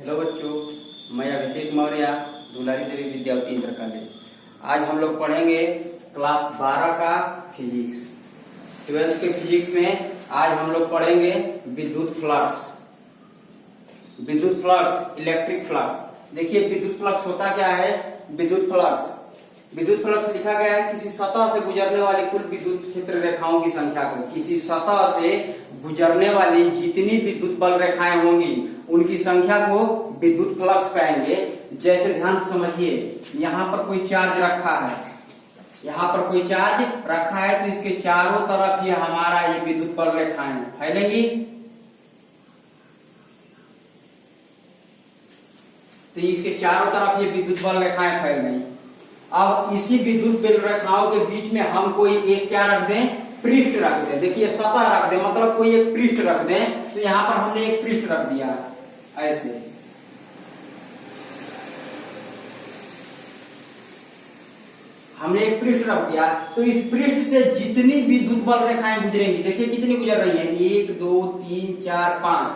Hello बच्चों, मैं अभिषेक Maurya, Dulari Devi Vidyavati inter college. आज हम लोग पढ़ेंगे क्लास 12 का फिजिक्स। 12th के फिजिक्स में आज हम लोग पढ़ेंगे विद्युत फ्लक्स। विद्युत फ्लक्स, इलेक्ट्रिक फ्लक्स। देखिए विद्युत फ्लक्स होता क्या है। विद्युत फ्लक्स लिखा गया है किसी सतह से गुजरने वाली कुल विद्युत क्षेत्र रेखाओं की संख्या को। किसी सतह से गुजरने वाली जितनी विद्युत बल रेखाएं होंगी उनकी संख्या को विद्युत फ्लक्स कहेंगे। जैसे ध्यान से समझिए, यहाँ पर कोई चार्ज रखा है, तो इसके चारों तरफ ये हमारा ये विद्युत बल रेखाएं फैलेंगी। तो इसके चारों तरफ ये विद्युत बल रेखाएं फैल गई। अब इसी विद्युत बल रेखाओं के बीच में हम कोई एक क्या रख दें, पृष्ठ रख दें। देखिए सतह रख दें, मतलब कोई एक पृष्ठ रख दें। तो यहाँ पर हमने एक पृष्ठ रख दिया ऐसे। हमने एक पृष्ठ रख दिया, तो इस पृष्ठ से जितनी विद्युत बल रेखाएं गुजरेंगी, देखिए कितनी गुजर रही है, 1 2 3 4 5।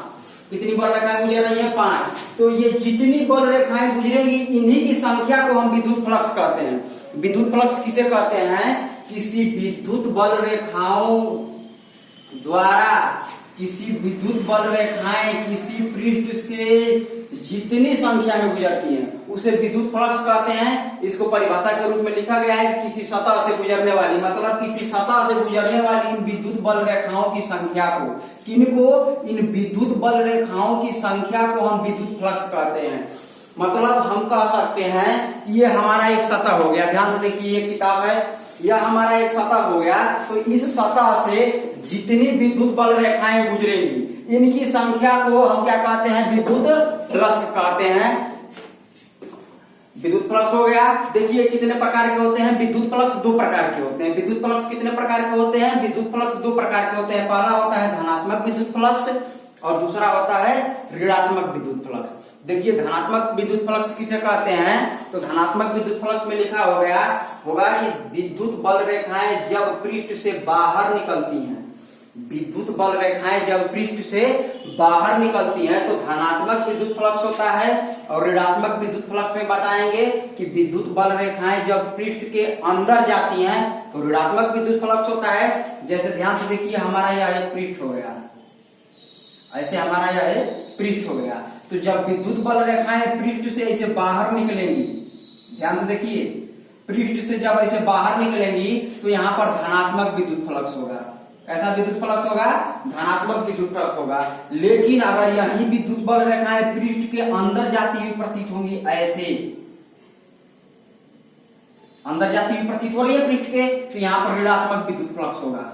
कितनी बल रेखाएं गुजर रही है, 5। तो ये जितनी बल रेखाएं गुजरेंगी इन्हीं की संख्या को हम विद्युत फ्लक्स कहते हैं। विद्युत फ्लक्स किसे कहते हैं? किसी विद्युत बल रेखाओं द्वारा किसी विद्युत बल रेखाएं किसी पृष्ठ से जितनी संख्या में गुजरती हैं उसे विद्युत फ्लक्स कहते हैं। इसको परिभाषा के रूप में लिखा गया है कि किसी सतह से गुजरने वाली, मतलब किसी सतह से गुजरने वाली इन विद्युत बल रेखाओं की संख्या को, किनको, इन विद्युत बल रेखाओं की संख्या को हम विद्युत फ्लक्स कहते हैं। मतलब हम कह सकते हैं कि ये हमारा एक सतह हो गया। ध्यान से देखिए, ये किताब है, यह हमारा एक सतह हो गया। तो इस सतह से जितनी विद्युत बल रेखाएं गुजरेंगी इनकी संख्या को हम क्या कहते हैं, विद्युत फ्लक्स कहते हैं। विद्युत फ्लक्स हो गया। देखिए कितने प्रकार के होते हैं विद्युत फ्लक्स, 2 प्रकार के होते हैं। विद्युत फ्लक्स कितने प्रकार के होते हैं? विद्युत फ्लक्स 2 प्रकार के होते हैं। पहला होता है धनात्मक विद्युत फ्लक्स और दूसरा होता है ऋणात्मक विद्युत फ्लक्स। देखिए धनात्मक विद्युत फ्लक्स किसे कहते हैं? तो धनात्मक विद्युत फ्लक्स में लिखा होगा कि विद्युत बल रेखाएं जब पृष्ठ से बाहर निकलती हैं, विद्युत बल रेखाएं जब पृष्ठ से बाहर निकलती हैं तो धनात्मक विद्युत फ्लक्स होता है। और ऋणात्मक विद्युत फ्लक्स में बताएंगे कि विद्युत बल रेखाएं जब पृष्ठ के अंदर जाती हैं तो ऋणात्मक विद्युत फ्लक्स होता है। जैसे ध्यान से देखिए, हमारा यह एक पृष्ठ हो गया, ऐसे हमारा यह एक पृष्ठ हो गया। तो जब विद्युत बल रेखाएं पृष्ठ से ऐसे बाहर निकलेंगी, ध्यान से देखिए, पृष्ठ से जब ऐसे बाहर निकलेंगी तो यहाँ पर धनात्मक विद्युत फ्लक्स होगा। कैसा विद्युत फ्लक्स होगा? धनात्मक विद्युत फ्लक्स होगा। लेकिन अगर यही विद्युत बल रेखाएं पृष्ठ के अंदर जाती हुई प्रतीत होंगी, ऐसे अंदर जाती हुई प्रतीत हो रही है पृष्ठ के, तो यहाँ पर ऋणात्मक विद्युत फ्लक्स होगा।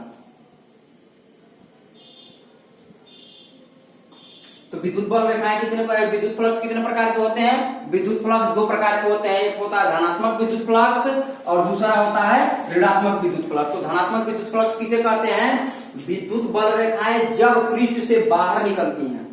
तो विद्युत बल रेखाएं विद्युत फ्लक्स कितने प्रकार के होते हैं? विद्युत फ्लक्स 2 प्रकार के होते हैं। एक होता है धनात्मक विद्युत फ्लक्स और दूसरा होता है ऋणात्मक विद्युत फ्लक्स। तो धनात्मक विद्युत फ्लक्स किसे कहते हैं? विद्युत बल रेखाएं जब पृष्ठ से बाहर निकलती हैं,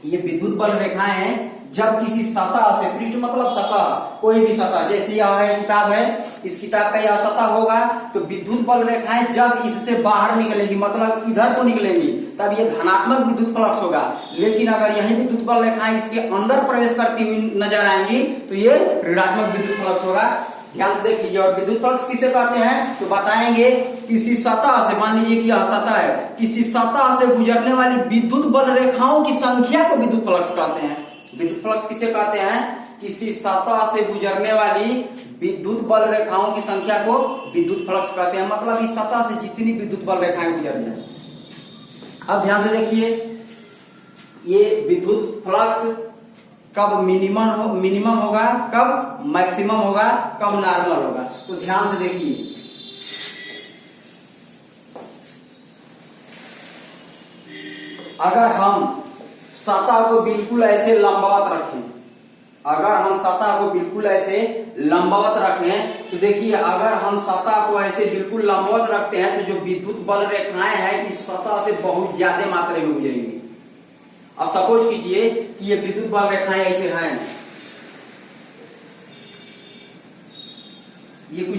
ये विद्युत बल रेखाएं जब किसी सतह से, पृष्ठ मतलब सतह, कोई भी सतह, जैसे यह है किताब है, इस किताब का यह सतह होगा, तो विद्युत बल रेखाएं जब इससे बाहर निकलेंगी, मतलब इधर को निकलेंगी, तब ये धनात्मक विद्युत फ्लक्स होगा। लेकिन अगर यही विद्युत बल रेखाएं इसके अंदर प्रवेश करती हुई नजर आएंगी तो ये ऋणात्मक विद्युत फ्लक्स होगा। ध्यान से देख लीजिए। और विद्युत फ्लक्स किसे कहते हैं? तो बताएंगे किसी सतह से, मान लीजिए कि यह सतह है, किसी सतह से गुजरने वाली विद्युत बल रेखाओं की संख्या को विद्युत फ्लक्स कहते हैं। विद्युत फ्लक्स किसे कहते हैं? किसी सतह से गुजरने वाली विद्युत बल रेखाओं की संख्या को विद्युत फ्लक्स कहते हैं। मतलब इस सतह से जितनी विद्युत बल रेखाएं गुजर रही हैं। अब ध्यान से देखिए, ये विद्युत फ्लक्स कब मिनिमम होगा, कब मैक्सिमम होगा, कब नॉर्मल होगा। तो ध्यान से देखिए, अगर हम सतह को बिल्कुल ऐसे लंबवत रखें, तो देखिए, अगर हम सतह को ऐसे बिल्कुल लंबवत रखते हैं तो जो विद्युत बल रेखाएं हैं इस सतह से बहुत ज्यादा मात्रा में गुजरेंगी। अब सपोज कीजिए कि ये विद्युत बल रेखाएं ऐसे हैं, ये कुछ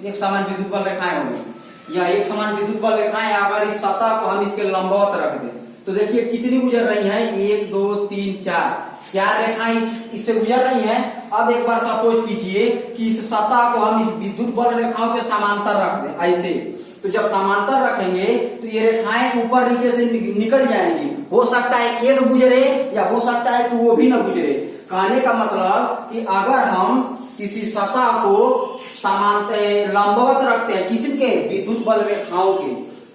एक समान विद्युत बल रेखाएं होंगी, या एक समान विद्युत बल रेखाएं अगर इस सतह को हम इसके लंबवत रख दें तो देखिए कितनी गुजर रही हैं, 1 2 3 4, 4 रेखाएं इससे गुजर रही हैं। अब एक बार सपोज कीजिए कि इस सतह को हम इस विद्युत बल रेखाओं के समांतर रख दें ऐसे। तो जब समांतर रखेंगे तो ये रेखाएं ऊपर नीचे से निकल जाएंगी। हो सकता है एक गुजरे या हो सकता है कि वो भी न गुजरे। कहने का मतलब कि अगर हम किसी सतह को समांतर लंबवत रखते हैं, किसी के विद्युत बल रेखाओं के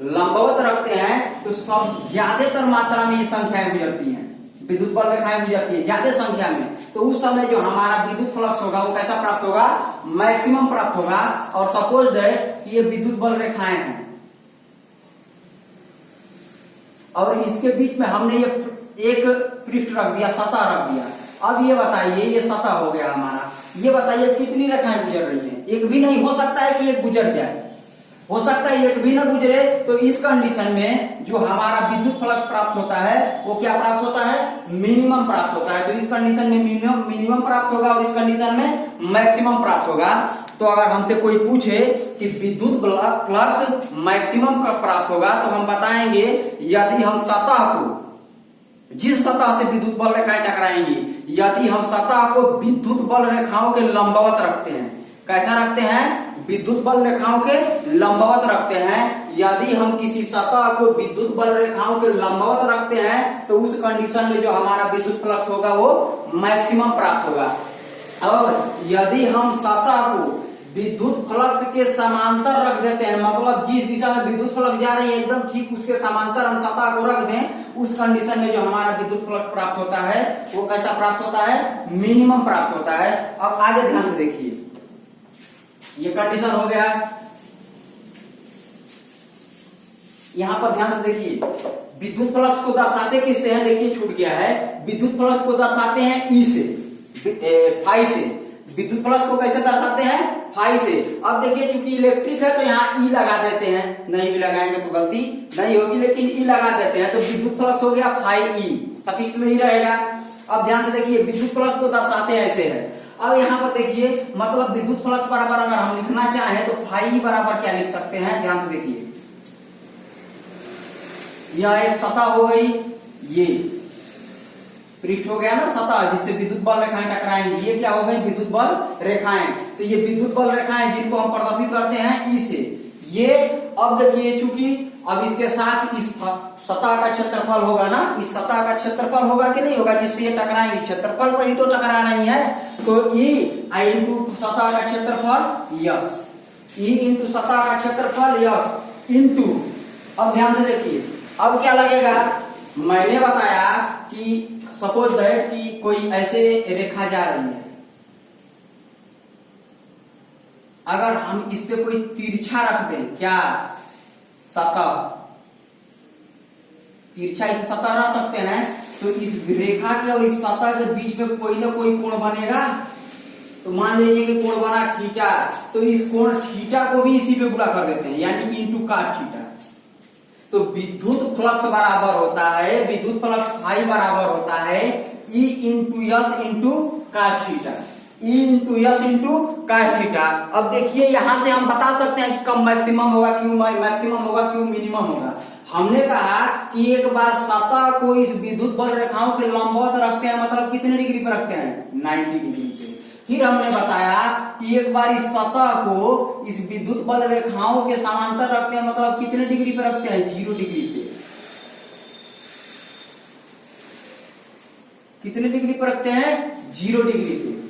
लंबवत रखते हैं, तो सब ज्यादातर मात्रा में ये संख्याएं गुजरती हैं, विद्युत बल रेखाएं गुजरती है ज्यादा संख्या में। तो उस समय जो हमारा विद्युत फ्लक्स होगा वो कैसा प्राप्त होगा? मैक्सिमम प्राप्त होगा। और सपोज दैट कि ये विद्युत बल रेखाएं हैं और इसके बीच में हमने ये एक पृष्ठ रख दिया, सतह रख दिया। अब ये बताइए, ये सतह हो गया हमारा, ये बताइए कितनी रेखाएं गुजर रही हैं? एक भी नहीं। हो सकता है कि एक गुजर जाए, हो सकता है एक भी ना गुजरे। तो इस कंडीशन में जो हमारा विद्युत फ्लक्स प्राप्त होता है वो क्या प्राप्त होता है? मिनिमम प्राप्त होता है। तो इस कंडीशन में मिनिमम प्राप्त होगा और इस कंडीशन में मैक्सिमम प्राप्त होगा। तो अगर हमसे कोई पूछे कि विद्युत फ्लक्स मैक्सिमम कब प्राप्त होगा, तो हम बताएंगे यदि हम सतह को, जिस सतह से विद्युत बल रेखाएं टकराएंगी, यदि हम सतह को विद्युत बल रेखाओं के लंबवत रखते हैं। कैसा रखते हैं? विद्युत बल रेखाओं के लंबवत रखते हैं। यदि हम किसी सतह को विद्युत बल रेखाओं के लंबवत रखते हैं तो उस कंडीशन में जो हमारा विद्युत फ्लक्स होगा वो मैक्सिमम प्राप्त होगा। और यदि हम सतह को विद्युत फ्लक्स के समांतर रख देते हैं, मतलब जिस दिशा में विद्युत फ्लक्स जा रही है एकदम ठीक उसके समांतर हम सतह को रख दें, उस कंडीशन में जो हमारा विद्युत फ्लक्स प्राप्त होता है वो कैसा प्राप्त होता है? मिनिमम प्राप्त होता है। अब आगे ध्यान से देखिए, ये कंडीशन हो गया। यहां पर ध्यान से देखिए, विद्युत फ्लक्स को दर्शाते किससे हैं? देखिए छूट गया है। विद्युत फ्लक्स को दर्शाते हैं ई से, फाई से। विद्युत फ्लक्स को कैसे दर्शाते हैं? फाई से। अब देखिए चूंकि इलेक्ट्रिक है तो यहाँ ई लगा देते हैं, नहीं भी लगाएंगे तो गलती नहीं होगी, लेकिन ई लगा देते हैं। तो विद्युत फ्लक्स हो गया फाई ई, सफिक्स में ही रहेगा। अब ध्यान से देखिए, विद्युत फ्लक्स को दर्शाते ऐसे है। अब यहाँ पर देखिए, मतलब विद्युत फ्लक्स बराबर अगर हम लिखना चाहें तो फाई बराबर क्या लिख सकते हैं? ध्यान से देखिए, यह एक सतह हो गई, ये पृष्ठ हो गया ना सतह जिससे विद्युत बल रेखाएं टकराएंगी। ये क्या हो गई? विद्युत बल रेखाएं। तो ये विद्युत बल रेखाएं जिनको हम प्रदर्शित करते हैं ई से। ये अब देखिए, चूंकि अब इसके साथ इस सतह का क्षेत्रफल होगा ना, इस सतह का क्षेत्रफल होगा कि नहीं होगा, जिससे ये टकराएंगे, क्षेत्रफल पर ही तो टकरा रही है। तो ई इंटू सतह का क्षेत्रफल यस, ई इंटू सतह का क्षेत्रफल यस इंटू, अब ध्यान से देखिए, अब क्या लगेगा? मैंने बताया कि सपोज दैट कि कोई ऐसे रेखा जा रही है, अगर हम इस पे कोई तिरछा रख दें, क्या सतह, तिरछा इस सतह रख सकते हैं, तो इस रेखा के और इस सतह के बीच में कोई ना कोई कोण बनेगा। तो मान लीजिए कि कोण बना थीटा, तो इस कोण थीटा को भी इसी पे गुणा कर देते हैं, यानी इंटू cos थीटा। तो विद्युत फ्लक्स बराबर होता है, विद्युत फ्लक्स फाई बराबर होता है E into yes into cos theta, E into yes into cos theta. अब देखिए यहां से हम बता सकते हैं कि कब मैक्सिमम होगा, क्यों मैक्सिमम होगा, क्यों मिनिमम होगा। हमने कहा कि एक बार सतह को इस विद्युत बल रेखाओं के लंबवत रखते हैं, मतलब कितने डिग्री पर रखते हैं? 90 डिग्री पे। फिर हमने बताया कि एक बार इस सतह को इस विद्युत बल रेखाओं के समांतर रखते हैं, मतलब कितने डिग्री पर रखते हैं? 0 डिग्री पे। कितने डिग्री पर रखते हैं? 0 डिग्री पे।